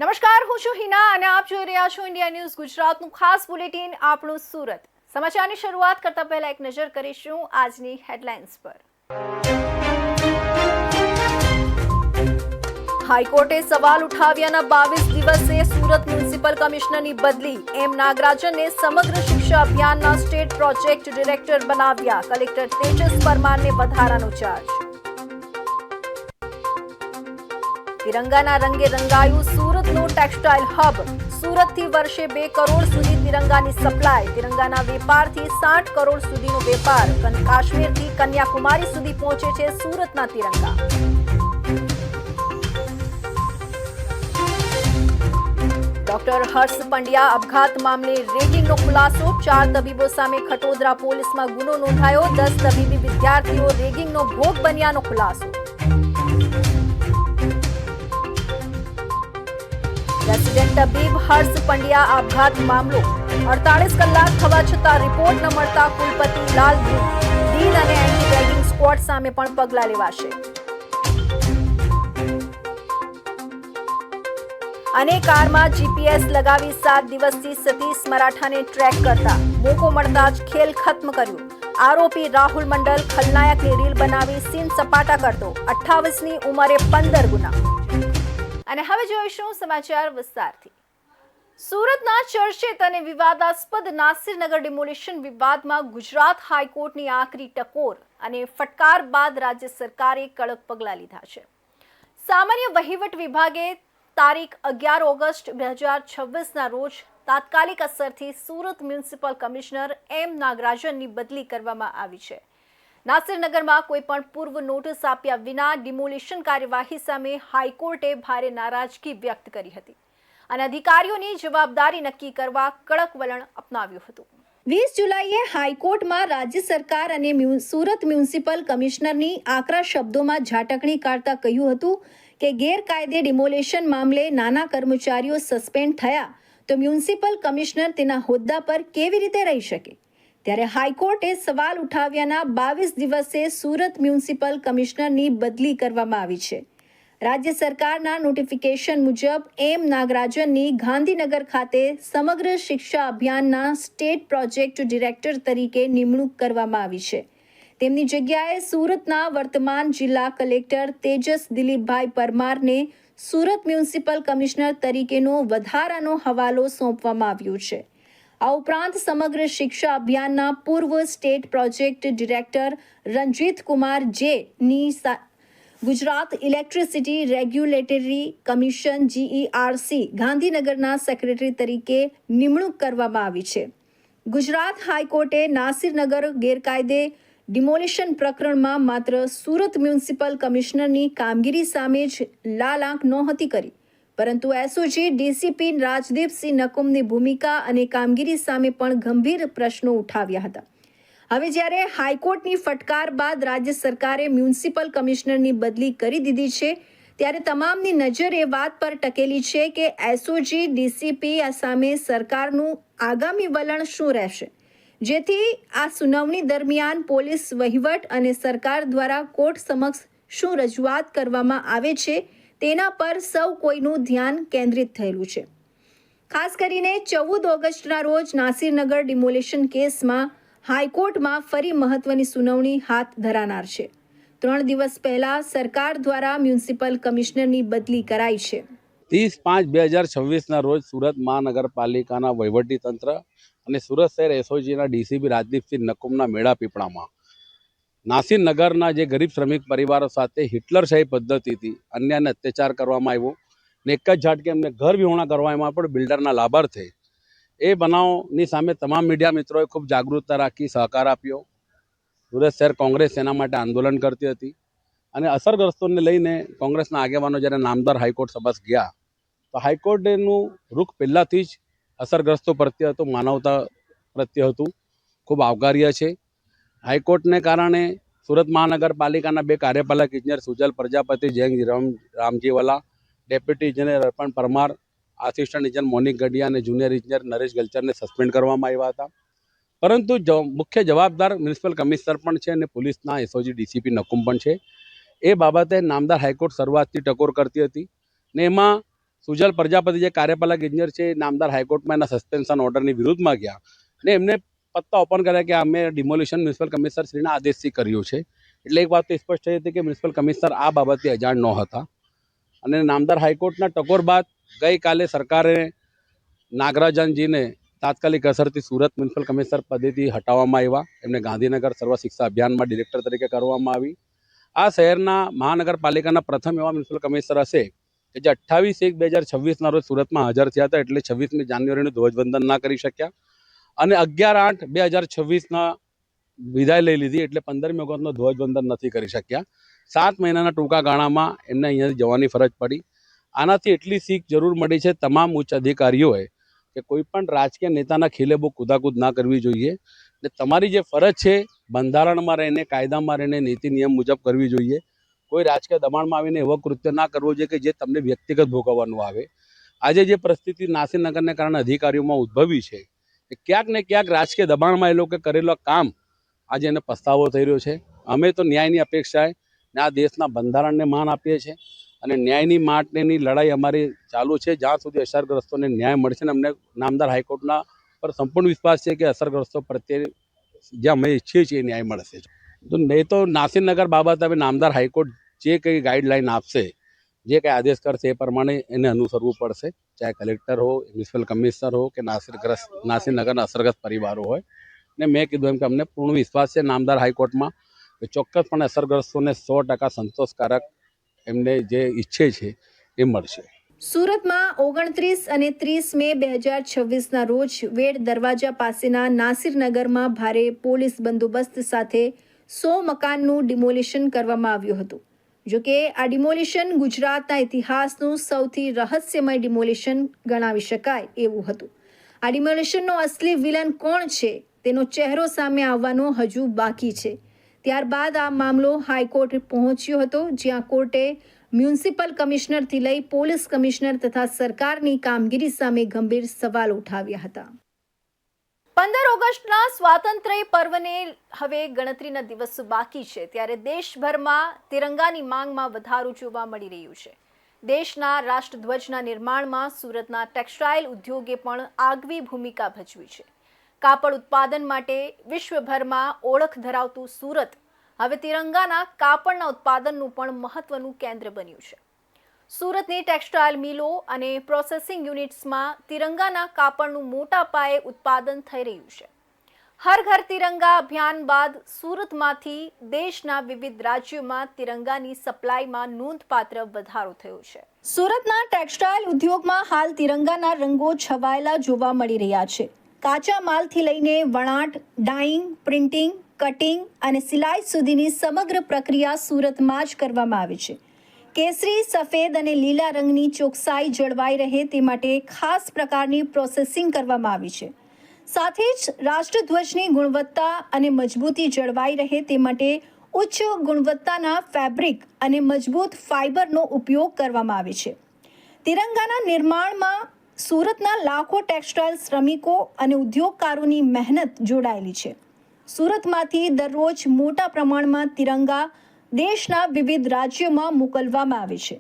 નમસ્કાર, હું છું હિના અને આપ જોઈ રહ્યા છો ઇન્ડિયા ન્યૂઝ ગુજરાતનું ખાસ બુલેટિન આપણું સુરત। સમાચારની શરૂઆત કરતા પહેલા એક નજર કરીશું આજની હેડલાઇન્સ પર। હાઈકોર્ટે સવાલ ઉઠાવ્યાના 22 દિવસે સુરત મ્યુનિસિપલ કમિશનરની બદલી। એમ નાગરાજનને સમગ્ર શિક્ષા અભિયાનના સ્ટેટ પ્રોજેક્ટ ડિરેક્ટર બનાવ્યા। કલેક્ટર તેજસ પરમારને વધારાનો ચાર્જ। तिरंगाना रंगे रंगायु सूरतनो टेक्सटाइल हब। सूरतथी वर्षे 2 करोड़ सुधी तिरंगानी सप्लाय। तिरंगाना वेपारथी 60 करोड़ सुधीनो वेपार। काश्मीरथी कन्याकुमारी सुधी पहोंचे छे सूरतना तिरंगा। डॉक्टर हर्ष पंड्या अपघात मामले रेगिंगनो खुलासो। 4 तबीबो सामे खटोदरा पोलीसमां गुनो नोंधायो। 10 तबीबी विद्यार्थीओ रेगिंगनो भोग बन्यानो खुलासो। रेसिडेंट तबीब हर्ष पंड्या अपघात मामलो। 48 कलाक थवा छतां रिपोर्ट न मळता कुलपति लाल डीन अने एंटी रेगिंग स्क्वॉड सामे पण पगला लेवाशे। अने कारमां जीपीएस लगावी 7 दिवसथी सतीश मराठाने ट्रेक करता मोको मळता ज खेल खत्म कर्यो। आरोपी राहुल मंडल खलनायकनी रील बनावी सीन सपाटा करतो। 28 ની ઉંમરે 15 ગુના। અને હવે જોઈશું સમાચાર વિસ્તારથી। સુરતના ચર્ચિત અને વિવાદાસ્પદ નાસિરનગર ડિમોલિશન વિવાદમાં ગુજરાત હાઈકોર્ટની આકરી ટકોર અને ફટકાર બાદ રાજ્ય સરકારે કડક પગલાં લીધા છે। સામાન્ય વહીવટ વિભાગે તારીખ 11 ઓગસ્ટ 2026ના રોજ તાત્કાલિક અસરથી સુરત મ્યુનિસિપલ કમિશનર એમ નાગરાજનની બદલી કરવામાં આવી છે। નાસિરનગરમાં કોઈ પણ પૂર્વ નોટિસ આપ્યા વિના ડિમોલિશન કાર્યવાહી સામે હાઈકોર્ટે ભારે નારાજગી વ્યક્ત કરી હતી અને અધિકારીઓની જવાબદારી નક્કી કરવા કડક વલણ અપનાવ્યું હતું। 20 જુલાઈએ હાઈકોર્ટમાં રાજ્ય સરકાર અને સુરત મ્યુનિસિપલ કમિશનરની આકરા શબ્દોમાં ઝાટકણી કાઢતા કહ્યું હતું કે ગેરકાયદે ડિમોલિશન મામલે નાના કર્મચારીઓ સસ્પેન્ડ થયા તો મ્યુનિસિપલ કમિશનર તેના હોદ્દા પર કેવી રીતે રહી શકે। ત્યારે હાઈકોર્ટે સવાલ ઉઠાવ્યાના 22 દિવસે સુરત મ્યુનિસિપલ કમિશનરની બદલી કરવામાં આવી છે। રાજ્ય સરકારના નોટિફિકેશન મુજબ એમ નાગરાજનની ગાંધીનગર ખાતે સમગ્ર શિક્ષા અભિયાનના સ્ટેટ પ્રોજેક્ટ ડિરેક્ટર તરીકે નિમણૂક કરવામાં આવી છે। તેમની જગ્યાએ સુરતના વર્તમાન જિલ્લા કલેક્ટર તેજસ દિલીપભાઈ પરમારને સુરત મ્યુનિસિપલ કમિશનર તરીકેનો વધારાનો હવાલો સોંપવામાં આવ્યો છે। આ ઉપરાંત સમગ્ર શિક્ષા અભિયાનના પૂર્વ state project director Ranjit Kumar જેની Gujarat electricity regulatory commission GERC ગાંધીનગરના સેક્રેટરી તરીકે નિમણૂક કરવામાં આવી છે। ગુજરાત હાઈકોર્ટે નાસિરનગર ગેરકાયદે ડિમોલિશન પ્રકરણમાં માત્ર સુરત મ્યુનિસિપલ કમિશનરની કામગીરી સામે જ લાલ આંખ નહોતી કરી, પરંતુ એસઓજી ડીસીપી રાજદીપસિંહ નકુમની ભૂમિકા અને કામગીરી સામે પણ ગંભીર પ્રશ્નો ઉઠાવ્યા હતા। હવે જ્યારે હાઈકોર્ટની ફટકાર બાદ રાજ્ય સરકારે મ્યુનિસિપલ કમિશનરની બદલી કરી દીધી છે, ત્યારે તમામની નજર એ વાત પર ટકેલી છે કે એસઓજી ડીસીપી સામે સરકારનું આગામી વલણ શું રહેશે, જેથી આ સુનાવણી દરમિયાન પોલીસ વહીવટ અને સરકાર દ્વારા કોર્ટ સમક્ષ શું રજૂઆત કરવામાં આવે છે તેના પર સૌ કોઈનું ધ્યાન કેન્દ્રિત થયેલું છે। ખાસ કરીને 14 ઓગસ્ટના રોજ નાસિરનગર ડિમોલિશન કેસમાં હાઈકોર્ટમાં ફરી મહત્વની સુનાવણી હાથ ધરાનાર છે। 3 દિવસ પહેલા સરકાર દ્વારા મ્યુનિસિપલ કમિશનરની બદલી કરાઈ છે। 30/5/2026ના રોજ સુરત મહાનગરપાલિકાના વહીવટીતંત્ર અને સુરત શહેર એસઓજીના ડીસીપી રાજદીપસિંહ નકુમના મેળા પીપળામાં નાસિરનગરના જે ગરીબ શ્રમિક પરિવારો સાથે હિટલરશાહી પદ્ધતિથી અન્યાયને અત્યાચાર કરવામાં આવ્યો ને એક જ ઝાટકે એમને ઘર વિહોણા કરવામાં પણ બિલ્ડરના લાભાર્થે એ બનાવની સામે તમામ મીડિયા મિત્રોએ ખૂબ જાગૃતતા રાખી સહકાર આપ્યો। સુરત શહેર કોંગ્રેસ એના માટે આંદોલન કરતી હતી અને અસરગ્રસ્તોને લઈને કોંગ્રેસના આગેવાનો જ્યારે નામદાર હાઈકોર્ટ સમક્ષ ગયા તો હાઈકોર્ટનું રૂખ પહેલાંથી જ અસરગ્રસ્તો પ્રત્યે હતું, માનવતા પ્રત્યે હતું, ખૂબ આવકાર્ય છે। હાઈકોર્ટને કારણે સુરત મહાનગરપાલિકાના 2 કાર્યપાલક ઇજનેર સુજલ પ્રજાપતિ, જૈન રામજીવાલા, ડેપ્યુટી ઇજનેર અર્પણ પરમાર, આસિસ્ટન્ટ ઇજનેર મોનિક ગઢિયા અને જુનિયર ઇજનેર નરેશ ગલચરને સસ્પેન્ડ કરવામાં આવ્યા હતા। પરંતુ મુખ્ય જવાબદાર મ્યુનિસિપલ કમિશનર પણ છે અને પોલીસના એસઓજી ડીસીપી નકુમ પણ છે। એ બાબતે નામદાર હાઈકોર્ટ શરૂઆતથી ટકોર કરતી હતી ને એમાં સુજલ પ્રજાપતિ જે કાર્યપાલક ઇજનેર છે એ નામદાર હાઈકોર્ટમાં એના સસ્પેન્શન ઓર્ડરની વિરુદ્ધમાં ગયા અને એમને પત્તા ઓપન કર્યા કે અમે ડિમોલિશન મ્યુનિસિપલ કમિશનર શ્રીના આદેશથી કર્યું છે. એટલે એક વાત તો સ્પષ્ટ થઈ હતી કે મ્યુનિસિપલ કમિશનર આ બાબતે અજાણ ન હતા. અને નામદાર હાઈકોર્ટના ટકોર બાદ ગઈકાલે સરકારે નાગરાજનજીને તાત્કાલિક અસરથી સુરત મ્યુનિસિપલ કમિશનર પદેથી હટાવવામાં આવ્યા. એમને ગાંધીનગર સર્વ શિક્ષા અભિયાનમાં ડિરેક્ટર તરીકે કરવામાં આવી. આ શહેરના મહાનગરપાલિકાના પ્રથમ એવા મ્યુનિસિપલ કમિશનર હશે કે જે 28/1/2026ના રોજ સુરતમાં હાજર થયા હતા. એટલે 26મી જાન્યુઆરીનું ધ્વજવંદન ના કરી શક્યા અને 11/8/2026ના વિદાય લઈ લીધી. એટલે 15મી ઓગસ્ટનો ધ્વજવંદન નથી કરી શક્યા. 7 મહિનાના ટૂંકા ગાળામાં એમને અહીંયાથી જવાની ફરજ પડી. આનાથી એટલી શીખ જરૂર મળી છે તમામ ઉચ્ચ અધિકારીઓએ કે કોઈ પણ રાજકીય નેતાના ખીલે બહુ કુદાકૂદ ના કરવી જોઈએ. ને તમારી જે ફરજ છે બંધારણમાં રહીને, કાયદામાં રહીને, નીતિ નિયમ મુજબ કરવી જોઈએ. કોઈ રાજકીય દબાણમાં આવીને એવો કૃત્ય ના કરવો જોઈએ કે જે તમને વ્યક્તિગત ભોગવવાનું આવે. આજે જે પરિસ્થિતિ નાસિરનગરને કારણે અધિકારીઓમાં ઉદ્ભવી છે કે ક્યાંક ને ક્યાંક રાજકીય દબાણમાં એ લોકો કરેલો કામ આજે એને પસ્તાવો થઈ રહ્યો છે. અમે તો ન્યાયની અપેક્ષાએ ને આ દેશના બંધારણને માન આપીએ છીએ અને ન્યાયની માટેની લડાઈ અમારી ચાલુ છે. જ્યાં સુધી અસરગ્રસ્તોને ન્યાય મળશે ને અમને નામદાર હાઈકોર્ટના પર સંપૂર્ણ વિશ્વાસ છે કે અસરગ્રસ્તો પ્રત્યે જે અમે ઈચ્છીએ છીએ ન્યાય મળશે. તો નહીં તો નાસિરનગર બાબત હવે નામદાર હાઈકોર્ટ જે કંઈ ગાઈડલાઈન આપશે, જે કંઈ આદેશ કરશે એ પ્રમાણે એને અનુસરવું પડશે. ચાહે કલેક્ટર હો, મ્યુનિસિપલ કમિશનર હો કે નાસિરનગરના અસરગ્રસ્ત પરિવારો હોય. ને મેં કીધું એમ કે અમને પૂર્ણ વિશ્વાસ છે નામદાર હાઈકોર્ટમાં કે ચોક્કસપણે અસરગ્રસ્તોને 100% સંતોષકારક એમને જે ઈચ્છે છે એ મળશે. સુરતમાં 29 અને 30 મે 2026ના રોજ વેડ દરવાજા પાસેના નાસિરનગરમાં ભારે પોલીસ બંદોબસ્ત સાથે 100 મકાનનું ડિમોલિશન કરવામાં આવ્યું હતું. જોકે આ ડિમોલિશન ગુજરાતના ઇતિહાસનું સૌથી રહસ્યમય ડિમોલિશન ગણાવી શકાય એવું હતું. આ ડિમોલિશનનો અસલી વિલન કોણ છે તેનો ચહેરો સામે આવવાનો હજુ બાકી છે. ત્યારબાદ આ મામલો હાઈકોર્ટ પહોંચ્યો હતો, જ્યાં કોર્ટે મ્યુનિસિપલ કમિશનરથી લઈ પોલીસ કમિશનર તથા સરકારની કામગીરી સામે ગંભીર સવાલ ઉઠાવ્યા હતા. 15 ઓગસ્ટના સ્વાતંત્ર્ય પર્વને હવે ગણતરીના દિવસો બાકી છે, ત્યારે દેશભરમાં તિરંગાની માંગમાં વધારો જોવા મળી રહ્યું છે. દેશના રાષ્ટ્રધ્વજના નિર્માણમાં સુરતના ટેક્સટાઇલ ઉદ્યોગે પણ આગવી ભૂમિકા ભજવી છે. કાપડ ઉત્પાદન માટે વિશ્વભરમાં ઓળખ ધરાવતું સુરત હવે તિરંગાના કાપડના ઉત્પાદનનું પણ મહત્વનું કેન્દ્ર બન્યું છે. સુરતની ટેક્સટાઇલ મિલો અને પ્રોસેસિંગ યુનિટ્સમાં તિરંગાના કાપડનું મોટા પાયે ઉત્પાદન થઈ રહ્યું છે. હર ઘર તિરંગા અભિયાન બાદ સુરતમાંથી દેશના વિવિધ રાજ્યોમાં તિરંગાની સપ્લાયમાં નોંધપાત્ર વધારો થયો છે. સુરતના ટેક્સટાઇલ ઉદ્યોગમાં હાલ તિરંગાના રંગો છવાયેલા જોવા મળી રહ્યા છે. કાચા માલથી લઈને વણાટ, ડાઇંગ, પ્રિન્ટિંગ, કટિંગ અને સિલાઈ સુધીની સમગ્ર પ્રક્રિયા સુરતમાં જ કરવામાં આવે છે. કેસરી, સફેદ અને લીલા રંગની ચોકસાઈ જળવાઈ રહે તે માટે ખાસ પ્રકારની પ્રોસેસિંગ કરવામાં આવી છે. સાથે જ રાષ્ટ્રધ્વજની ગુણવત્તા અને મજબૂતી જળવાઈ રહે તે માટે ઉચ્ચ ગુણવત્તાના ફેબ્રિક અને મજબૂત ફાઇબરનો ઉપયોગ કરવામાં આવે છે. તિરંગાના નિર્માણમાં સુરતના લાખો ટેક્સટાઇલ શ્રમિકો અને ઉદ્યોગકારોની મહેનત જોડાયેલી છે. સુરતમાંથી દરરોજ મોટા પ્રમાણમાં તિરંગા દેશના વિવિધ રાજ્યોમાં મોકલવામાં આવે છે.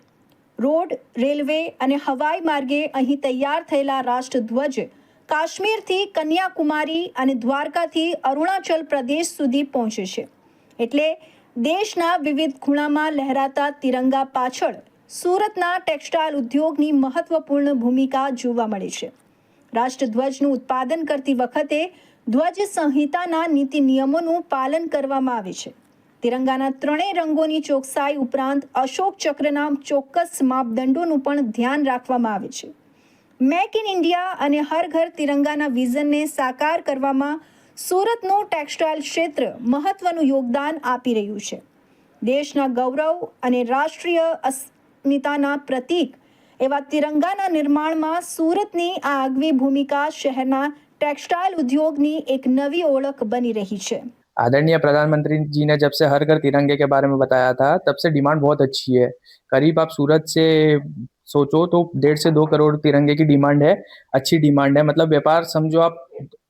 રોડ, રેલવે અને હવાઈ માર્ગે અહીં તૈયાર થયેલા રાષ્ટ્રધ્વજ કાશ્મીરથી કન્યાકુમારી અને દ્વારકાથી અરુણાચલ પ્રદેશ સુધી પહોંચે છે. એટલે દેશના વિવિધ ખૂણામાં લહેરાતા તિરંગા પાછળ સુરતના ટેક્સટાઇલ ઉદ્યોગની મહત્વપૂર્ણ ભૂમિકા જોવા મળે છે. રાષ્ટ્રધ્વજનું ઉત્પાદન કરતી વખતે ધ્વજ સંહિતાના નીતિ નિયમોનું પાલન કરવામાં આવે છે. તિરંગાના ત્રણેય રંગોની ચોકસાઈ ઉપરાંત અશોક ચક્રના ચોક્કસ માપદંડોનું પણ ધ્યાન રાખવામાં આવે છે. મેક ઇન ઇન્ડિયા અને હર ઘર તિરંગાના વિઝનને સાકાર કરવામાં સુરતનું ટેક્સટાઇલ ક્ષેત્ર મહત્વનું યોગદાન આપી રહ્યું છે. દેશના ગૌરવ અને રાષ્ટ્રીય અસ્મિતાના પ્રતીક એવા તિરંગાના નિર્માણમાં સુરતની આ આગવી ભૂમિકા શહેરના ટેક્સટાઇલ ઉદ્योगની एक नवी ओळख बनी रही है. आदरणीय प्रधानमंत्री जी ने जब से हर घर तिरंगे के बारे में बताया था तब से डिमांड बहुत अच्छी है. करीब आप सूरत से सोचो तो 1.5 से 2 करोड़ तिरंगे की डिमांड है. अच्छी डिमांड है, मतलब व्यापार समझो आप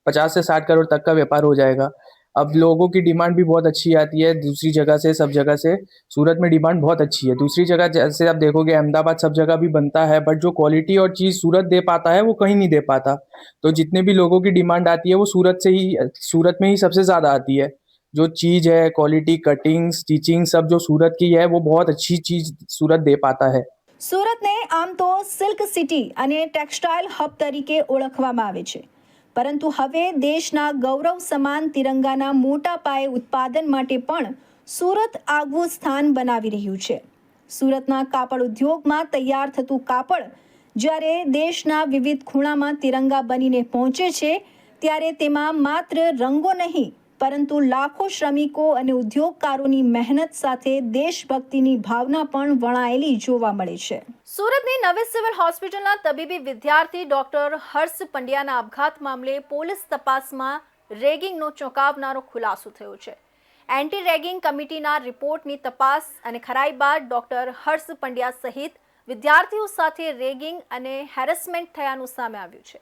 50 से 60 करोड़ तक का व्यापार हो जाएगा. अब लोगों की डिमांड भी बहुत अच्छी आती है दूसरी जगह से, सब जगह से। सूरत में डिमांड बहुत अच्छी है। दूसरी जगह जैसे आप देखोगे अहमदाबाद सब जगह भी बनता है, बट जो क्वालिटी और चीज़ सूरत दे पाता है वो कहीं नहीं दे पाता। तो जितने भी लोगों की डिमांड आती है वो सूरत में ही सबसे ज़्यादा आती है। जो चीज़ है, क्वालिटी, कटिंग, स्टिचिंग सब जो सूरत की है वो बहुत अच्छी चीज़ सूरत दे पाता है। સુરતને આમ તો સિલ્ક સિટી અને ટેક્સટાઇલ હબ તરીકે ઓળખવામાં આવે છે, પરંતુ હવે દેશના ગૌરવ સમાન તિરંગાના મોટા પાયે ઉત્પાદન માટે પણ સુરત આગવું સ્થાન બનાવી રહ્યું છે. સુરતના કાપડ ઉદ્યોગમાં તૈયાર થતું કાપડ જ્યારે દેશના વિવિધ ખૂણામાં તિરંગા બનીને પહોંચે છે, ત્યારે તેમાં માત્ર રંગો નહીં પરંતુ લાખો શ્રમિકો અને ઉદ્યોગકારોની મહેનત સાથે દેશભક્તિની ભાવના પણ વણાયેલી જોવા મળે છે. સુરતની નવી સિવિલ હોસ્પિટલના તબીબી વિદ્યાર્થી ડોક્ટર હર્ષ પંડ્યાના આપઘાત મામલે પોલીસ તપાસમાં રેગિંગનો ચોંકાવનારો ખુલાસો થયો છે. એન્ટી રેગિંગ કમિટીના રિપોર્ટની તપાસ અને ખરાઈ બાદ ડોક્ટર હર્ષ પંડ્યા સહિત વિદ્યાર્થીઓ સાથે રેગિંગ અને હેરેસમેન્ટ થયાનું સામે આવ્યું છે.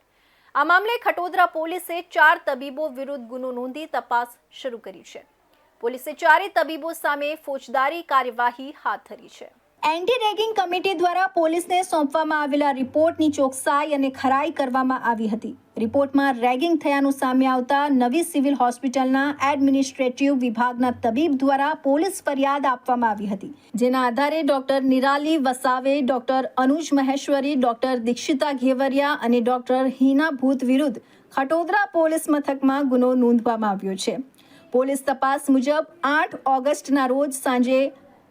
આ મામલે ખટોદરા પોલીસે 4 તબીબો વિરુદ્ધ ગુનો નોંધી તપાસ શરૂ કરી છે. પોલીસે 4 તબીબો સામે ફોજદારી કાર્યવાહી હાથ ધરી છે. એન્ટી રેગિંગ કમિટી દ્વારા પોલીસને સોંપવામાં આવેલા રિપોર્ટની ચોકસાઈ અને ખરાઈ કરવામાં આવી હતી. રિપોર્ટમાં રેગિંગ થયાનું સામે આવતા નવી સિવિલ હોસ્પિટલના એડમિનિસ્ટ્રેટિવ વિભાગના તબીબ દ્વારા પોલીસ ફરિયાદ આપવામાં આવી હતી, જેના આધારે ડોક્ટર નિરાલી વસાવે, ડોક્ટર અનુજ મહેશ્વરી, ડોક્ટર દીક્ષિતા ઘેવરિયા અને ડોક્ટર હિના ભૂત વિરુદ્ધ ખટોદરા પોલીસ મથકમાં ગુનો નોંધવામાં આવ્યો છે. પોલીસ તપાસ મુજબ 8 ઓગસ્ટના રોજ સાંજે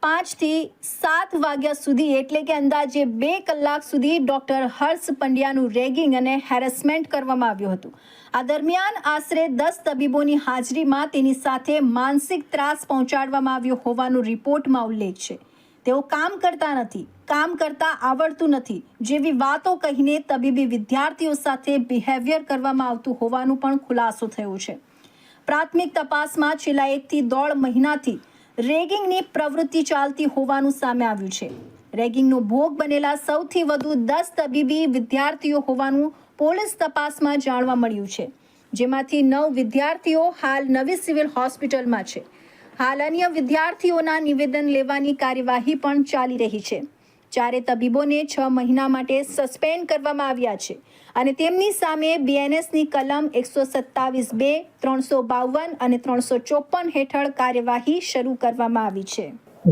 5 થી 7 વાગ્યા સુધી એટલે કે અંદાજે 2 કલાક સુધી ડોક્ટર હર્ષ પંડ્યાનું રેગિંગ અને હેરેસમેન્ટ કરવામાં આવ્યું હતું. આ દરમિયાન આશરે 10 તબીબોની હાજરીમાં તેની સાથે માનસિક ત્રાસ પહોંચાડવામાં આવ્યો હોવાનો રિપોર્ટમાં ઉલ્લેખ છે. તેઓ કામ કરતા નથી, કામ કરતા આવડતું નથી જેવી વાતો કહીને તબીબી વિદ્યાર્થીઓ સાથે બિહેવિયર કરવામાં આવતું હોવાનું પણ ખુલાસો થયો છે. પ્રાથમિક તપાસમાં છેલ્લા 1 થી 1.5 મહિનાથી રેગિંગની પ્રવૃત્તિ ચાલતી હોવાનું સામે આવ્યું છે. રેગિંગનો ભોગ બનેલા સૌથી વધુ 10 તબીબી વિદ્યાર્થીઓ હોવાનું પોલીસ તપાસમાં જાણવા મળ્યું છે, જેમાંથી 9 વિદ્યાર્થીઓ હાલ નવી સિવિલ હોસ્પિટલમાં છે. હાલ અન્ય વિદ્યાર્થીઓના નિવેદન લેવાની કાર્યવાહી પણ ચાલી રહી છે. 4 તબીબોને 6 મહિના માટે સસ્પેન્ડ કરવામાં આવ્યા છે અને તેમની સામે બીએનએસની કલમ 127(2), 352 અને 354 હેઠળ કાર્યવાહી શરૂ કરવામાં આવી છે.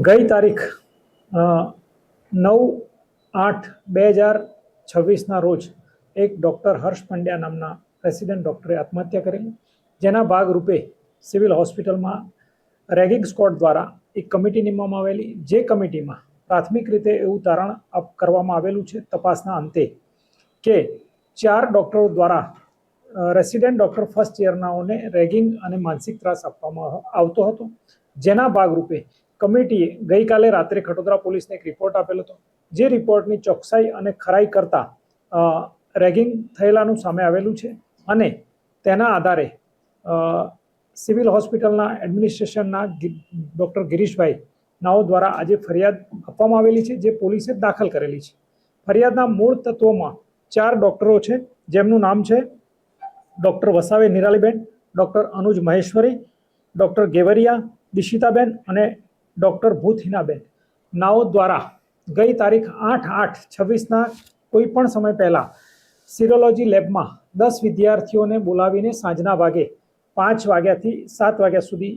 ગઈ તારીખ 9/8/2026ના રોજ એક ડૉક્ટર હર્ષ પંડ્યા નામના રેસિડેન્ટ ડૉક્ટરે આત્મહત્યા કરેલી, જેના ભાગરૂપે સિવિલ હોસ્પિટલમાં રેગિંગ સ્ક્વોડ દ્વારા એક કમિટી નીમવામાં આવેલી, જે કમિટીમાં પ્રાથમિક રીતે એવું તારણ કરવામાં આવેલું છે તપાસના અંતે કે 4 ડૉક્ટરો દ્વારા રેસિડેન્ટ ડૉક્ટર ફર્સ્ટ યરનાઓને રેગિંગ અને માનસિક ત્રાસ આપવામાં આવતો હતો. જેના ભાગરૂપે કમિટીએ ગઈકાલે રાત્રે ખટોદરા પોલીસને એક રિપોર્ટ આપેલો હતો, જે રિપોર્ટની ચોકસાઈ અને ખરાઈ કરતાં રેગિંગ થયેલાનું સામે આવેલું છે અને તેના આધારે સિવિલ હોસ્પિટલના એડમિનિસ્ટ્રેશનના ડૉક્ટર ગિરીશભાઈ નાઓ દ્વારા આજે ફરિયાદ આપવામાં આવેલી છે, જે પોલીસે દાખલ કરેલી છે. ફરિયાદના મૂળ તત્વોમાં 4 ડૉક્ટરો છે, જેમનું નામ છે ડૉક્ટર વસાવે નિરાલીબેન, ડૉક્ટર અનુજ મહેશ્વરી, ડૉક્ટર ગેવરિયા દિશિતાબેન અને ડૉક્ટર ભૂત હિનાબેન નાઓ દ્વારા ગઈ તારીખ 8/8/26ના કોઈ પણ સમય પહેલાં સિરોલોજી લેબમાં 10 વિદ્યાર્થીઓને બોલાવીને સાંજના ભાગે 5 વાગ્યાથી 7 વાગ્યા સુધી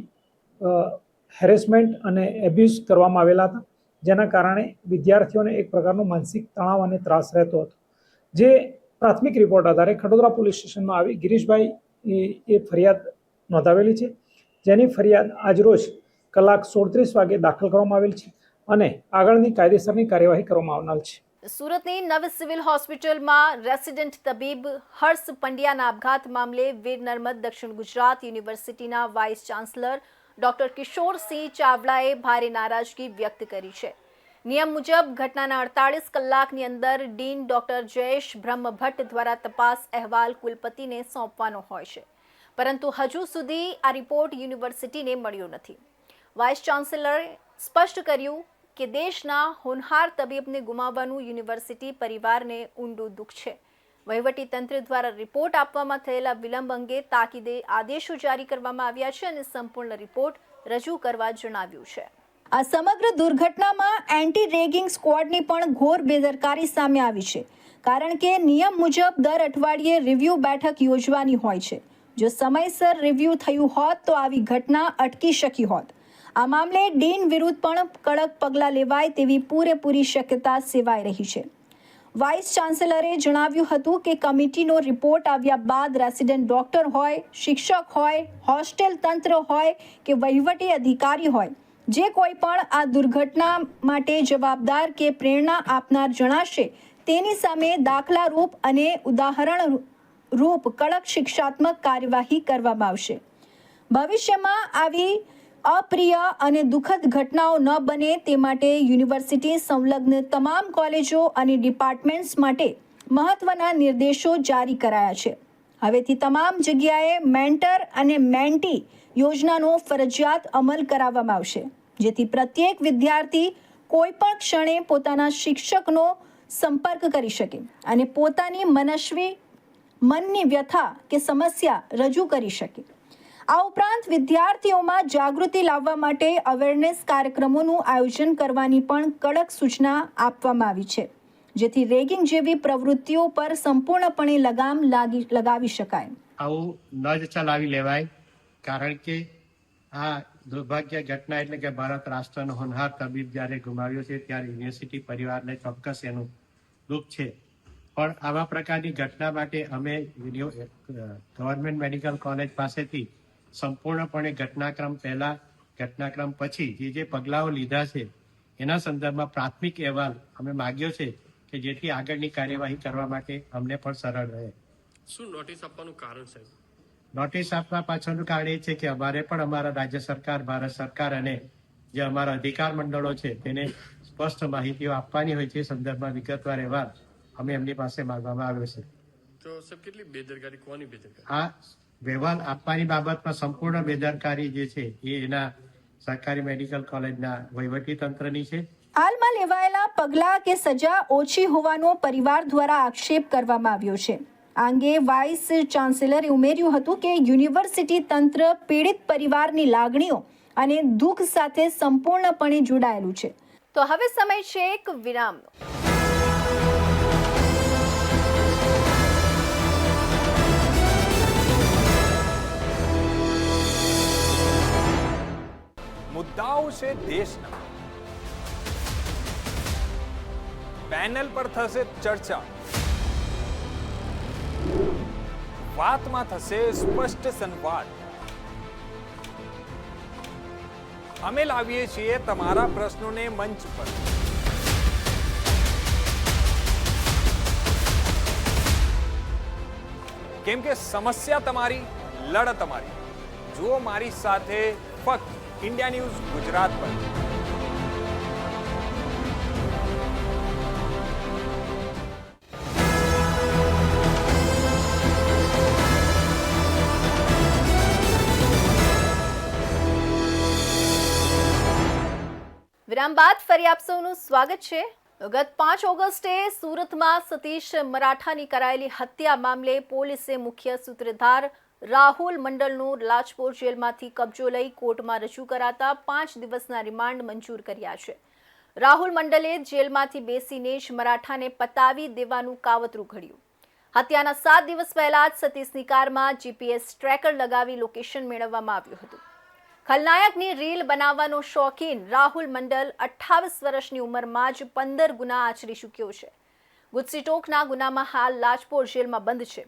હેરેસમેન્ટ અને એબ્યુઝ કરવામાં આવેલા હતા, જેના કારણે વિદ્યાર્થીઓને એક પ્રકારનો માનસિક તણાવ અને ત્રાસ રહેતો હતો. જે પ્રાથમિક રિપોર્ટ આધારે ખટોદરા પોલીસ સ્ટેશનમાં આવી ગિરીશભાઈ એ ફરિયાદ નોંધાવેલી છે, જેની ફરિયાદ આજરોજ કલાક 16:30 વાગે દાખલ કરવામાં આવેલ છે અને આગળની કાયદેસરની કાર્યવાહી કરવામાં આવનાર છે. સુરતની નવી સિવિલ હોસ્પિટલમાં રેસિડેન્ટ તબીબ હર્ષ પંડ્યાના આપઘાત મામલે વીર નર્મદ દક્ષિણ ગુજરાત યુનિવર્સિટીના વાઇસ ચાન્સલર ડોક્ટર કિશોરસિંહ ચાવડાએ ભારે નારાજગી વ્યક્ત કરી છે. નિયમ મુજબ ઘટનાના 48 કલાકની અંદર ડીન ડોક્ટર જયેશ બ્રહ્મભટ્ટ દ્વારા તપાસ અહેવાલ કુલપતિને સોંપવાનો હોય છે, પરંતુ હજુ સુધી આ રિપોર્ટ યુનિવર્સિટીને મળ્યો નથી. વાઇસ ચાન્સેલરે સ્પષ્ટ કર્યું કે દેશના હોનહાર તબીબને ગુમાવવાનું યુનિવર્સિટી પરિવારને ઊંડું દુઃખ છે. વહીવટીતંત્ર દ્વારા રિપોર્ટ આપવામાં થયેલા વિલંબ અંગે તાકીદે આદેશો જારી કરવામાં આવ્યા છે અને સંપૂર્ણ રિપોર્ટ રજૂ કરવા જણાવ્યું છે. આ સમગ્ર દુર્ઘટનામાં એન્ટી રેગિંગ સ્ક્વોડની પણ ઘોર બેદરકારી સામે આવી છે, કારણ કે નિયમ મુજબ દર અઠવાડિયે રિવ્યૂ બેઠક યોજવાની હોય છે. જો સમયસર રિવ્યૂ થયું હોત તો આવી ઘટના અટકી શકી હોત. આ મામલે ડીન વિરુદ્ધ પણ કડક પગલાં લેવાય તેવી પૂરેપૂરી શક્યતા સેવાઈ રહી છે. વાઇસ ચાન્સેલરે જણાવ્યું હતું કે કમિટીનો રિપોર્ટ આવ્યા બાદ રેસિડેન્ટ ડોક્ટર હોય, શિક્ષક હોય, હોસ્ટેલ તંત્ર હોય કે વહીવટી અધિકારી હોય, જે કોઈ પણ આ દુર્ઘટના માટે જવાબદાર કે પ્રેરણા આપનાર જણાશે તેની સામે દાખલારૂપ અને ઉદાહરણ રૂપ કડક શિક્ષાત્મક કાર્યવાહી કરવામાં આવશે. ભવિષ્યમાં આવી અપ્રિય અને દુઃખદ ઘટનાઓ ન બને તે માટે યુનિવર્સિટી સંલગ્ન તમામ કોલેજો અને ડિપાર્ટમેન્ટ્સ માટે મહત્વના નિર્દેશો જારી કરાયા છે. હવેથી તમામ જગ્યાએ મેન્ટર અને મેન્ટી યોજનાનો ફરજિયાત અમલ કરાવવામાં આવશે, જેથી પ્રત્યેક વિદ્યાર્થી કોઈ પણ ક્ષણે પોતાના શિક્ષકનો સંપર્ક કરી શકે અને પોતાની મનની વ્યથા કે સમસ્યા રજૂ કરી શકે. આ ઉપરાંત વિદ્યાર્થીઓમાં જાગૃતિ લાવવા માટે અવેરનેસ કાર્યક્રમોનું આયોજન કરવાની પણ કડક સૂચના આપવામાં આવી છે, જેથી રેગિંગ જેવી પ્રવૃત્તિઓ પર સંપૂર્ણપણે લગામ લગાવી શકાય. આવું ન જ ચલાવી લેવાય, કારણ કે આ દુર્ભાગ્ય ઘટના એટલે કે ભારત રાષ્ટ્રનો હોનહાર તબીબ જ્યારે ગુમાવ્યો છે ત્યારે યુનિવર્સિટી પરિવારને ચોક્કસ એનું દુઃખ છે. પણ આવા પ્રકારની ઘટના માટે અમે ગવર્મેન્ટ મેડિકલ કોલેજ પાસેથી સંપૂર્ણપણે ઘટનાક્રમ પહેલા, ઘટનાક્રમ પછી જે પગલાઓ લીધા છે એના સંદર્ભમાં પ્રાથમિક અહેવાલ અમે માગ્યો છે કે જેથી આગળની કાર્યવાહી કરવા માટે અમને પણ સરળ રહે. શું નોટિસ આપવાનું કારણ છે? નોટિસ આપવા પાછળનું કારણ એ છે કે અમારે પણ અમારા રાજ્ય સરકાર, ભારત સરકાર અને જે અમારા અધિકાર મંડળો છે તેને સ્પષ્ટ માહિતીઓ આપવાની હોય છે. સંદર્ભમાં વિગતવાર અહેવાલ અમે એમની પાસે માંગવામાં આવ્યો છે. તો સાહેબ કેટલી બેદરકારી, કોની બેદરકારી? આ અહેવાલ આપવાની બાબતમાં સંપૂર્ણ બેદરકારી જે છે એ એના સરકારી મેડિકલ કોલેજના વહીવટી તંત્રની છે. હાલમાં લેવાયેલા પગલાં કે સજા ઓછી હોવાનો પરિવાર દ્વારા આક્ષેપ કરવામાં આવ્યો છે. આ અંગે વાઇસ ચાન્સેલરે ઉમેર્યું હતું કે યુનિવર્સિટી તંત્ર પીડિત પરિવારની લાગણીઓ અને દુઃખ સાથે સંપૂર્ણપણે જોડાયેલું છે. તો હવે સમય છે એક વિરામનો. મુદ્દાઓ છે દેશના, પેનલ પર થશે ચર્ચા, વાતમાં થશે સ્પષ્ટ સંવાદ. અમે લાવીએ છીએ તમારા પ્રશ્નોને મંચ પર. કેમ કે સમસ્યા તમારી, લડત તમારી. જુઓ મારી સાથે ફક્ત इंडिया न्यूज गुजरात पर. વિરામ બાદ ફરી આપ સૌનું સ્વાગત છે. ગત 5 ઓગસ્ટે સુરતમાં સતીશ મરાઠાની કરાયેલી હત્યા મામલે પોલીસે મુખ્ય સૂત્રધાર રાહુલ મંડલનું લાજપોર જેલમાંથી કબજો લઈ કોર્ટમાં રજૂ કરાતા 5 દિવસના રિમાન્ડ મંજૂર કર્યા છે. રાહુલ મંડલે જેલમાંથી બેસીને જ મરાઠાને પતાવી દેવાનું કાવતરું ઘડ્યું. હત્યાના 7 દિવસ પહેલા જ સતીશની કારમાં જીપીએસ ટ્રેકર લગાવી લોકેશન મેળવવામાં આવ્યું હતું. ખલનાયકની રીલ બનાવવાનો શોખીન રાહુલ મંડલ 28 વર્ષની ઉંમરમાં જ 15 ગુના આચરી ચૂક્યો છે. ગુજસીટોકના ગુનામાં હાલ લાજપોર જેલમાં બંધ છે.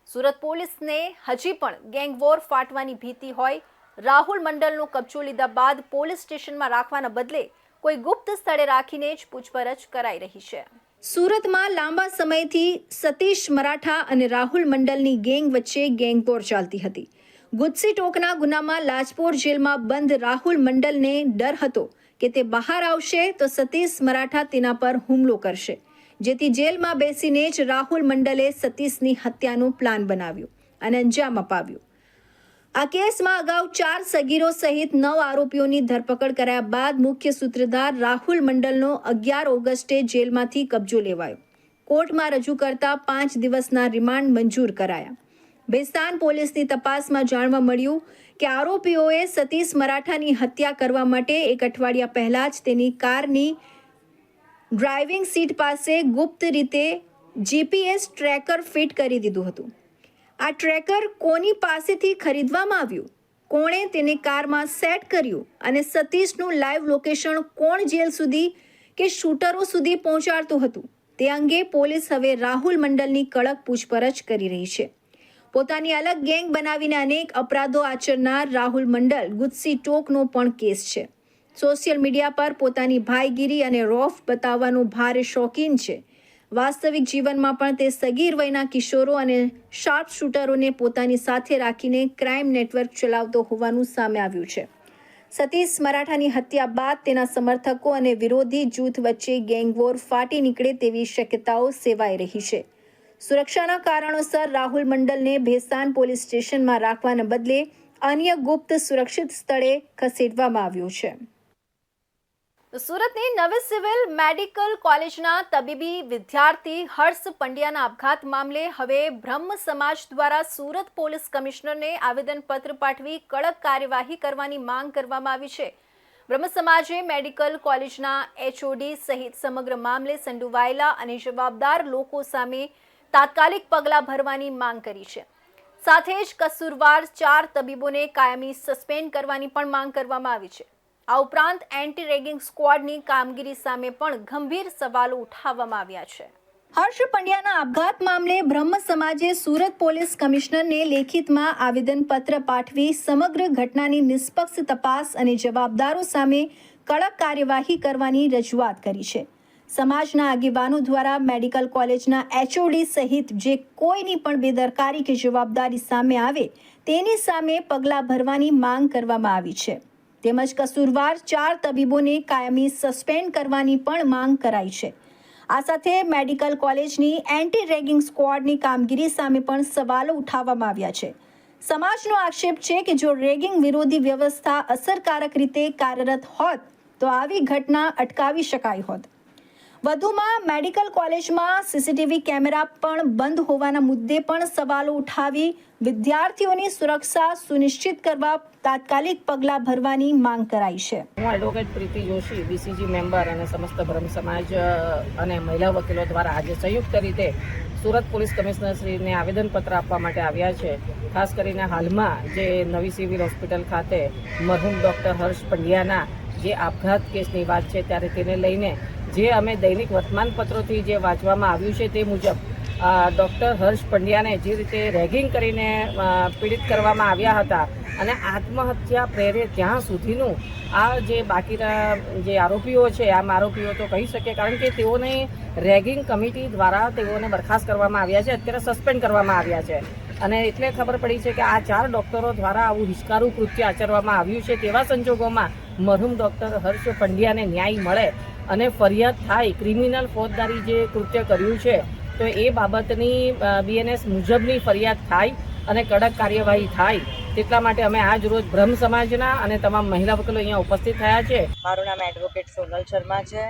સુરત પોલીસને હજી પણ ગેંગવોર ફાટવાની ભીતિ હોય. રાહુલ મંડલનો કબજો લીધા બાદ પોલીસ સ્ટેશનમાં રાખવાના બદલે કોઈ ગુપ્ત સ્થળે રાખીને જ પૂછપરછ કરાઈ રહી છે. સુરતમાં લાંબા સમયથી સતીશ મરાઠા અને રાહુલ મંડલની ગેંગ વચ્ચે ગેંગવોર ચાલતી હતી. ગુજસીટોકના ગુનામાં લાજપોર જેલમાં બંધ રાહુલ મંડલને ડર હતો કે તે બહાર આવશે તો સતીશ મરાઠા તેના પર હુમલો કરશે, જેથી જેલમાં બેસીને જ રાહુલ મંડલે સતીશની હત્યાનો પ્લાન બનાવ્યો અને અંજામ અપાવ્યો. આ કેસમાં અગાઉ 4 સગીરો સહિત 9 આરોપીઓની ધરપકડ કરાયા બાદ મુખ્ય સૂત્રધાર રાહુલ મંડલનો 11 ઓગસ્ટે જેલમાંથી કબજો લેવાયો. કોર્ટમાં રજૂ કરતા 5 દિવસના રિમાન્ડ મંજૂર કરાયા. ભેસ્તાન પોલીસની તપાસમાં જાણવા મળ્યું કે આરોપીઓએ સતીશ મરાઠાની હત્યા કરવા માટે 1 અઠવાડિયા પહેલા જ તેની કારની ડ્રાઇવિંગ સીટ પાસે ગુપ્ત રીતે GPS ટ્રેકર ફિટ કરી દીધું હતું. આ ટ્રેકર કોની પાસેથી ખરીદવામાં આવ્યું, કોણે તેને કારમાં સેટ કર્યું અને સતીશનું લાઈવ લોકેશન કોણ જેલ સુધી કે શૂટરો સુધી પહોંચાડતું હતું, તે અંગે પોલીસ હવે રાહુલ મંડલની કડક પૂછપરછ કરી રહી છે. પોતાની અલગ ગેંગ બનાવીને અનેક અપરાધો આચરનાર રાહુલ મંડલ ગુસ્સી ટોકનો પણ કેસ છે. સોશિયલ મીડિયા પર પોતાની ભાઈગીરી અને રોફ બતાવવાનો ભારે શોખીન છે. વાસ્તવિક જીવનમાં પણ તે સગીર વયના કિશોરો અને શાર્પ શૂટરોને પોતાની સાથે રાખીને ક્રાઇમ નેટવર્ક ચલાવતો હોવાનું સામે આવ્યું છે. સતીશ મરાઠાની હત્યા બાદ તેના સમર્થકો અને વિરોધી જૂથ વચ્ચે ગેંગવોર ફાટી નીકળે તેવી શક્યતાઓ સેવાઈ રહી છે. સુરક્ષાના કારણોસર રાહુલ મંડલને ભેસ્તાન પોલીસ સ્ટેશનમાં રાખવાના બદલે અન્ય ગુપ્ત સુરક્ષિત સ્થળે ખસેડવામાં આવ્યો છે. સુરતની નવી સિવિલ મેડિકલ કોલેજના તબીબી વિદ્યાર્થી હર્ષ પંડ્યાના આપઘાત મામલે હવે બ્રહ્મ સમાજ દ્વારા સુરત પોલીસ કમિશનરને આવેદનપત્ર પાઠવી કડક કાર્યવાહી કરવાની માંગ કરવામાં આવી છે. બ્રહ્મ સમાજે મેડિકલ કોલેજના HOD સહિત સમગ્ર મામલે સંડોવાયેલા અને જવાબદાર લોકો સામે તાત્કાલિક પગલાં ભરવાની માંગ કરી છે. સાથે જ કસૂરવાર 4 તબીબોને કાયમી સસ્પેન્ડ કરવાની પણ માંગ કરવામાં આવી છે. આ ઉપરાંત એન્ટી રેગિંગ સ્ક્વોડની કામગીરી સામે પણ ગંભીર સવાલો ઉઠાવવામાં આવ્યા છે. હર્ષ પંડ્યાના આપઘાત મામલે બ્રહ્મ સમાજે સુરત પોલીસ કમિશનરને લેખિતમાં આવેદનપત્ર પાઠવી સમગ્ર ઘટનાની નિષ્પક્ષ તપાસ અને જવાબદારો સામે કડક કાર્યવાહી કરવાની રજૂઆત કરી છે. સમાજના આગેવાનો દ્વારા મેડિકલ કોલેજના HOD સહિત જે કોઈની પણ બેદરકારી કે જવાબદારી સામે આવે તેની સામે પગલાં ભરવાની માંગ કરવામાં આવી છે. તેમજ કસૂરવાર 4 તબીબોને કાયમી સસ્પેન્ડ કરવાની પણ માંગ કરાઈ છે. આ સાથે મેડિકલ કોલેજની એન્ટી રેગિંગ સ્ક્વોડની કામગીરી સામે પણ સવાલો ઉઠાવવામાં આવ્યા છે. સમાજનો આક્ષેપ છે કે જો રેગિંગ વિરોધી વ્યવસ્થા અસરકારક રીતે કાર્યરત હોત તો આવી ઘટના અટકાવી શકાઈ હોત. વધુમાં મેડિકલ કોલેજમાં CCTV કેમેરા પણ બંધ હોવાના મુદ્દે પણ સવાલો ઉઠાવી વિદ્યાર્થીઓની સુરક્ષા સુનિશ્ચિત કરવા તાત્કાલિક પગલાં ભરવાની માંગ કરાઈ છે. હું એડવોકેટ પ્રીતિ જોશી BCG મેમ્બર અને સમસ્ત બ્રહ્મ સમાજ અને મહિલા વકીલો દ્વારા આજે સંયુક્ત રીતે સુરત પોલીસ કમિશનરશ્રીને આવેદનપત્ર આપવા માટે આવ્યા છે. ખાસ કરીને હાલમાં જે નવી સિવિલ હોસ્પિટલ ખાતે મરહુમ ડૉક્ટર હર્ષ પંડ્યાના જે આપઘાત કેસની વાત છે ત્યારે તેને લઈને જે અમે દૈનિક વર્તમાનપત્રોથી જે વાંચવામાં આવ્યું છે તે મુજબ ડૉક્ટર હર્ષ પંડ્યાને જે રીતે રેગિંગ કરીને પીડિત કરવામાં આવ્યા હતા અને આત્મહત્યા પ્રેરે ત્યાં સુધીનું આ જે બાકીના જે આરોપીઓ છે આરોપીઓ તો કહી શકીએ કારણ કે તેઓને રેગિંગ કમિટી દ્વારા તેઓને બરખાસ્ત કરવામાં આવ્યા છે, અત્યારે સસ્પેન્ડ કરવામાં આવ્યા છે. અને એટલે ખબર પડી છે કે આ 4 ડૉક્ટરો દ્વારા આવું હિચકારું કૃત્ય આચરવામાં આવ્યું છે. તેવા સંજોગોમાં મરહુમ ડૉક્ટર હર્ષ પંડ્યાને ન્યાય મળે અને ફરિયાદ થાય, ક્રિમિનલ ફોજદારી જે કૃત્ય કર્યું છે તો એ બાબતની BNS મુજબની ફરિયાદ થાય અને કડક કાર્યવાહી થાય. તેટલા માટે અમે આજ રોજ બ્રહ્મ સમાજના અને તમામ મહિલા વકીલો અહીંયા ઉપસ્થિત થયા છે. મારું નામ એડવોકેટ સોનલ શર્મા છે.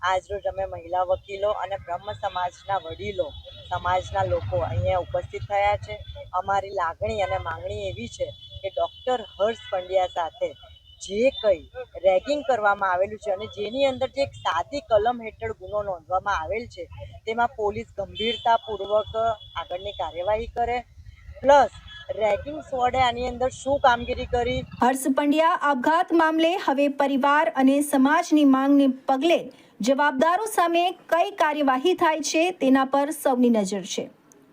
આજ રોજ અમે મહિલા વકીલો અને બ્રહ્મ સમાજના વડીલો, સમાજના લોકો અહીંયા ઉપસ્થિત થયા છે. અમારી લાગણી અને માંગણી એવી છે કે ડૉક્ટર હર્ષ પંડ્યા સાથે જે કંઈ રેગિંગ કરવામાં આવેલું છે અને જેની અંદર જે એક સાદી કલમ હેઠળ ગુનો નોંધવામાં આવેલ છે તેમાં પોલીસ ગંભીરતાપૂર્વક આગળની કાર્યવાહી કરે. પ્લસ રેગિંગ સ્ક્વોડે આની અંદર શું કામગીરી કરી. હર્ષ પંડ્યા આપઘાત મામલે હવે પરિવાર અને સમાજની માંગને પગલે જવાબદારો સામે કઈ કાર્યવાહી થાય છે તેના પર સૌની નજર છે.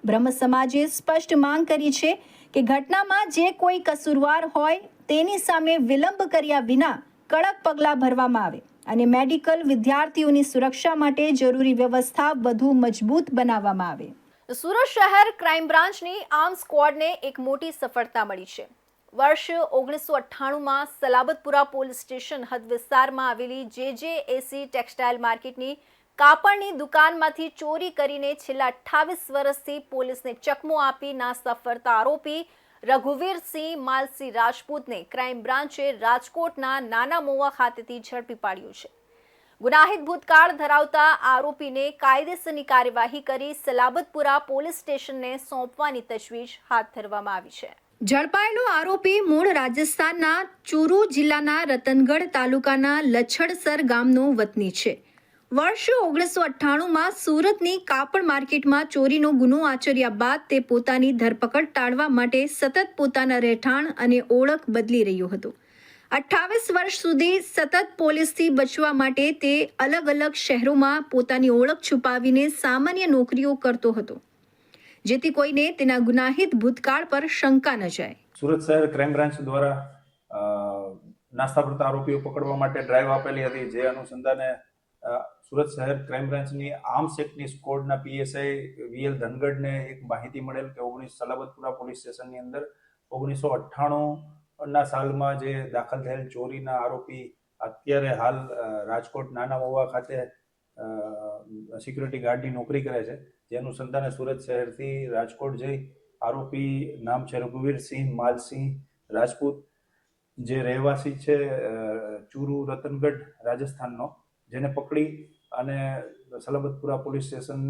બ્રહ્મ સમાજે સ્પષ્ટ માંગ કરી છે કે ઘટનામાં જે કોઈ કસૂરવાર હોય તેની સામે વિલંબ કર્યા વિના કડક પગલાં ભરવામાં આવે અને મેડિકલ વિદ્યાર્થીઓની સુરક્ષા માટે જરૂરી વ્યવસ્થા વધુ મજબૂત બનાવવામાં આવે. સુરત શહેર ક્રાઇમ બ્રાન્ચની આર્મ સ્ક્વોડને એક મોટી સફળતા મળી છે. વર્ષ 1998માં સલાબતપુરા પોલીસ સ્ટેશન હદ વિસ્તારમાં આવેલી JJAC ટેક્સટાઇલ માર્કેટની કાપડની દુકાનમાંથી ચોરી કરીને છેલ્લા 28 વર્ષથી પોલીસને ચકમો આપી નાસ્તા ફરતા આરોપી રઘુવીરસિંહ માલસિંહ રાજપૂતને ક્રાઇમ બ્રાન્ચે રાજકોટના નાના મોવા ખાતેથી ઝડપી પાડ્યો છે. ગુનાહિત ભૂતકાળ ધરાવતા આરોપીને કાયદેસરની કાર્યવાહી કરી સલાબતપુરા પોલીસ સ્ટેશનને સોંપવાની તજવીજ હાથ ધરવામાં આવી છે. ઝડપાયેલો આરોપી મૂળ રાજસ્થાનના ચૂરુ જિલ્લાના રતનગઢ તાલુકાના લછડસર ગામનો વતની છે. વર્ષ 1998માં સુરતની કાપડ માર્કેટમાં ચોરીનો ગુનો આચર્યા બાદ તે પોતાની ધરપકડ ટાળવા માટે સતત પોતાના રહેઠાણ અને ઓળખ બદલી રહ્યો હતો. 28 વર્ષ સુધી સતત પોલીસથી બચવા માટે તે અલગ અલગ શહેરોમાં પોતાની ઓળખ છુપાવીને સામાન્ય નોકરીઓ કરતો હતો, જેથી કોઈને તેના ગુનાહિત ભૂતકાળ પર શંકા ન જાય. સુરત શહેર ક્રાઇમ બ્રાન્ચ દ્વારા નાસ્તા પડતા આરોપીઓ પકડવા માટે ડ્રાઈવ આપેલી હતી, જે અનુસંધાને સુરત શહેર ક્રાઇમ બ્રાન્ચની આર્મ્સ એક્ટની સ્કોડના પીએસઆઈ વીએલ ધનગઢને એક માહિતી મળેલ કે સલાબતપુરા પોલીસ સ્ટેશનની અંદર 1998ના સાલમાં જે દાખલ થયેલ ચોરીના આરોપી અત્યારે હાલ રાજકોટ નાના મહુવા ખાતે સિક્યુરિટી ગાર્ડની નોકરી કરે છે. જે અનુસંધાને સુરત શહેરથી રાજકોટ જઈ આરોપી નામ છે રઘુવીરસિંહ માલસિંહ રાજપૂત, જે રહેવાસી છે ચૂરુ રતનગઢ રાજસ્થાનનો, જેને પકડી અને સલાબતપુરા પોલીસ સ્ટેશન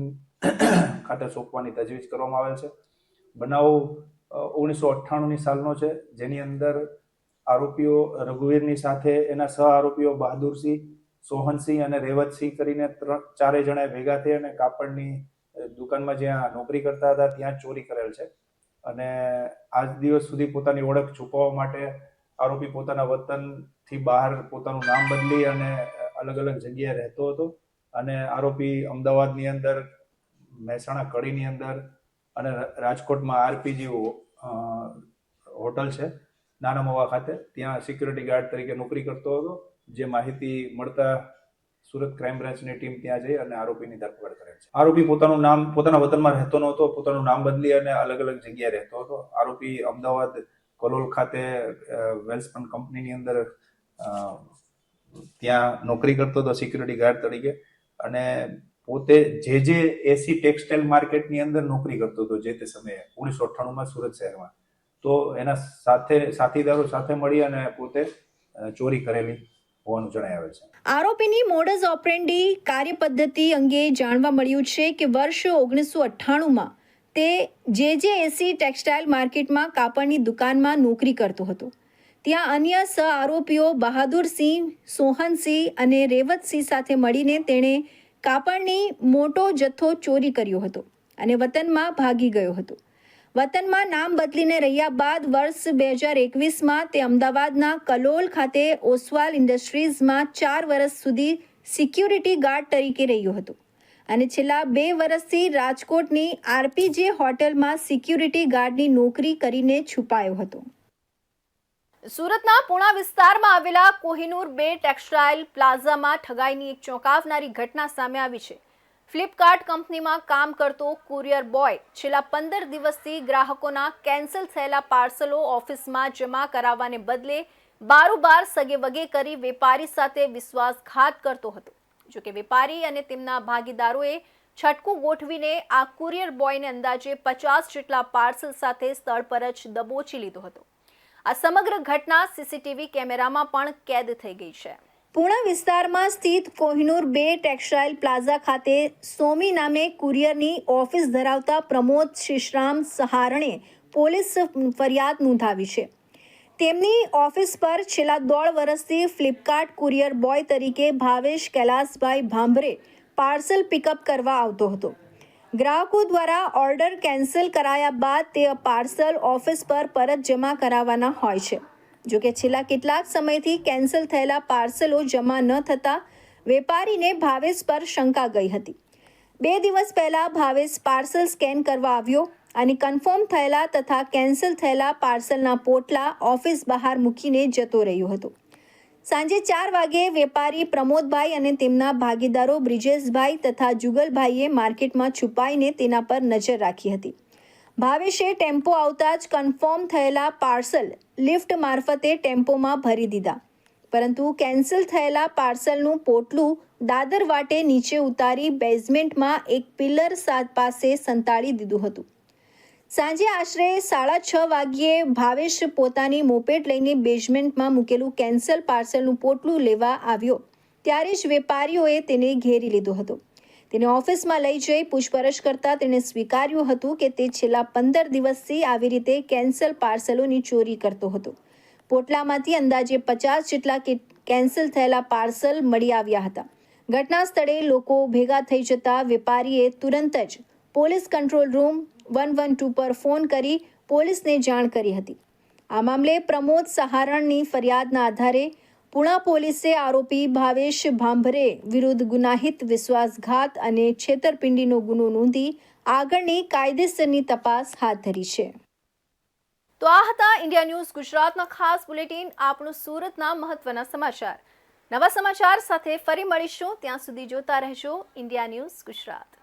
ખાતે સોંપવાની તજવીજ કરવામાં આવેલ છે. બનાવ 1998ની સાલનો છે, જેની અંદર આરોપીઓ રઘુવીરની સાથે એના સહ આરોપીઓ બહાદુરસિંહ, સોહનસિંહ અને રેવતસિંહ કરીને ચારેય જણા ભેગા થઈ અને કાપડની દુકાનમાં જ્યાં નોકરી કરતા હતા ત્યાં ચોરી કરેલ છે. અને આજ દિવસ સુધી પોતાની ઓળખ છુપાવવા માટે આરોપી પોતાના વતનથી બહાર પોતાનું નામ બદલી અને અલગ અલગ જગ્યાએ રહેતો હતો. અને આરોપી અમદાવાદની અંદર, મહેસાણા કડીની અંદર અને રાજકોટમાં આરપીજી હોટલ છે નાના મવા ખાતે, ત્યાં સિક્યુરિટી ગાર્ડ તરીકે નોકરી કરતો હતો. જે માહિતી મળતા સુરત ક્રાઇમ બ્રાન્ચની ટીમ ત્યાં જઈ અને આરોપીની ધરપકડ કરેલ છે. આરોપી પોતાનું નામ પોતાના વતનમાં રહેતો નહોતો, પોતાનું નામ બદલી અને અલગ અલગ જગ્યાએ રહેતો હતો. આરોપી અમદાવાદ કલોલ ખાતે વેલ્સપન કંપનીની અંદર ત્યાં નોકરી કરતો હતો સિક્યુરિટી ગાર્ડ તરીકે, અને પોતે જે એસી ટેક્સટાઇલ માર્કેટની અંદર નોકરી કરતો હતો જે તે સમયે 1998માં સુરત શહેરમાં. તો એના સાથીદારો સાથે મળી અને પોતે ચોરી કરેલી હોવાનું જણાય આવે છે. આરોપીની મોડસ ઓપરેન્ડી કાર્યપદ્ધતિ અંગે જાણવા મળ્યું છે કે વર્ષ 1998માં તે એસી ટેક્સટાઇલ માર્કેટમાં કાપડની દુકાનમાં નોકરી કરતો હતો. ત્યાં અન્ય સહ આરોપીઓ બહાદુરસિંહ, સોહનસિંહ અને રેવતસિંહ સાથે મળીને તેણે કાપડની મોટો જથ્થો ચોરી કર્યો હતો અને વતનમાં ભાગી ગયો હતો. વતનમાં નામ બદલીને રહ્યા બાદ વર્ષ 2021માં તે અમદાવાદના કલોલ ખાતે ઓસવાલ ઇન્ડસ્ટ્રીઝમાં 4 વર્ષ સુધી સિક્યુરિટી ગાર્ડ તરીકે રહ્યો હતો અને છેલ્લા 2 વર્ષથી રાજકોટની આરપીજે હોટલમાં સિક્યુરિટી ગાર્ડની નોકરી કરીને છુપાયો હતો. સુરતના પૂણા વિસ્તારમાં આવેલા કોહિનૂર 2 ટેક્સટાઇલ પ્લાઝામાં ઠગાઈની એક ચોંકાવનારી ઘટના સામે આવી છે. ફ્લિપકાર્ટ કંપનીમાં કામ કરતો કુરિયર બોય છેલ્લા 15 દિવસથી ગ્રાહકોના કેન્સલ થયેલા પાર્સલો ઓફિસમાં જમા કરાવવાને બદલે બારોબાર સગેવગે કરી વેપારી સાથે વિશ્વાસઘાત કરતો હતો. જોકે વેપારી અને તેમના ભાગીદારોએ છટકું ગોઠવીને આ કુરિયર બોયને અંદાજે 50 જેટલા પાર્સલ સાથે સ્થળ પર જ દબોચી લીધો હતો. આ સમગ્ર ઘટના સીસીટીવી કેમેરામાં પણ કેદ થઈ ગઈ છે. પૂણા વિસ્તારમાં સ્થિત કોહિનૂર 2 ટેક્સટાઇલ પ્લાઝા ખાતે સોમી નામે કુરિયરની ઓફિસ ધરાવતા પ્રમોદ શિશરામ સહારણે પોલીસ ફરિયાદ નોંધાવી છે. તેમની ઓફિસ પર છેલ્લા 1.5 વર્ષથી ફ્લિપકાર્ટ કુરિયર બોય તરીકે ભાવેશ કૈલાસભાઈ ભાંભરે પાર્સલ પિકઅપ કરવા આવતો હતો. ગ્રાહકો દ્વારા ઓર્ડર કેન્સલ કરાયા બાદ તે પાર્સલ ઓફિસ પર પરત જમા કરાવવાના હોય છે. જોકે છેલ્લા કેટલાક સમયથી કેન્સલ થયેલા પાર્સલો જમા ન થતાં વેપારીને ભાવેશ પર શંકા ગઈ હતી. 2 દિવસ પહેલા ભાવેશ પાર્સલ સ્કેન કરવા આવ્યો અને કન્ફર્મ થયેલા તથા કેન્સલ થયેલા પાર્સલના પોટલા ઓફિસ બહાર મૂકીને જતો રહ્યો હતો. સાંજે 4 વાગે વેપારી પ્રમોદભાઈ અને તેમના ભાગીદારો બ્રિજેશભાઈ તથા જુગલભાઈએ માર્કેટમાં છુપાઈને તેના પર નજર રાખી હતી. ભાવેશે ટેમ્પો આવતા જ કન્ફર્મ થયેલા પાર્સલ લિફ્ટ મારફતે ટેમ્પોમાં ભરી દીધા, પરંતુ કેન્સલ થયેલા પાર્સલનું પોટલું દાદર વાટે નીચે ઉતારી બેઝમેન્ટમાં એક પિલર પાસે સંતાડી દીધું હતું. સાંજે આશરે 6:30 વાગ્યે ભાવેશ પોતાની મોપેડ લઈને બેઝમેન્ટમાં મૂકેલું કેન્સલ પાર્સલનું પોટલું લેવા આવ્યો ત્યારે જ વેપારીઓએ તેને ઘેરી લીધો હતો. તેને ઓફિસમાં લઈ જઈ પૂછપરછ કરતા તેણે સ્વીકાર્યું હતું કે તે છેલ્લા 15 દિવસથી આવી રીતે કેન્સલ પાર્સલોની ચોરી કરતો હતો. પોટલામાંથી અંદાજે 50 જેટલા કેન્સલ થયેલા પાર્સલ મળી આવ્યા હતા. ઘટના સ્થળે લોકો ભેગા થઈ જતા વેપારીએ તુરંત જ પોલીસ કંટ્રોલ રૂમ 112 પર ફોન કરી પોલીસને જાણ કરી હતી. આ મામલે પ્રમોદ સહારણની ફરિયાદના આધારે પુણા પોલીસે આરોપી ભાવેશ ભાંભરે વિરુદ્ધ ગુનાહિત વિશ્વાસઘાત અને છેતરપિંડીનો ગુનો નોંધી આગળની કાયદેસરની તપાસ હાથ ધરી છે. તો આ હતા ઇન્ડિયા ન્યૂઝ ગુજરાતના ખાસ બુલેટિન. આપણું સુરતના મહત્વના સમાચાર. નવા સમાચાર સાથે ફરી મળીશું. ત્યાં સુધી જોતા રહેજો ઇન્ડિયા ન્યૂઝ ગુજરાત.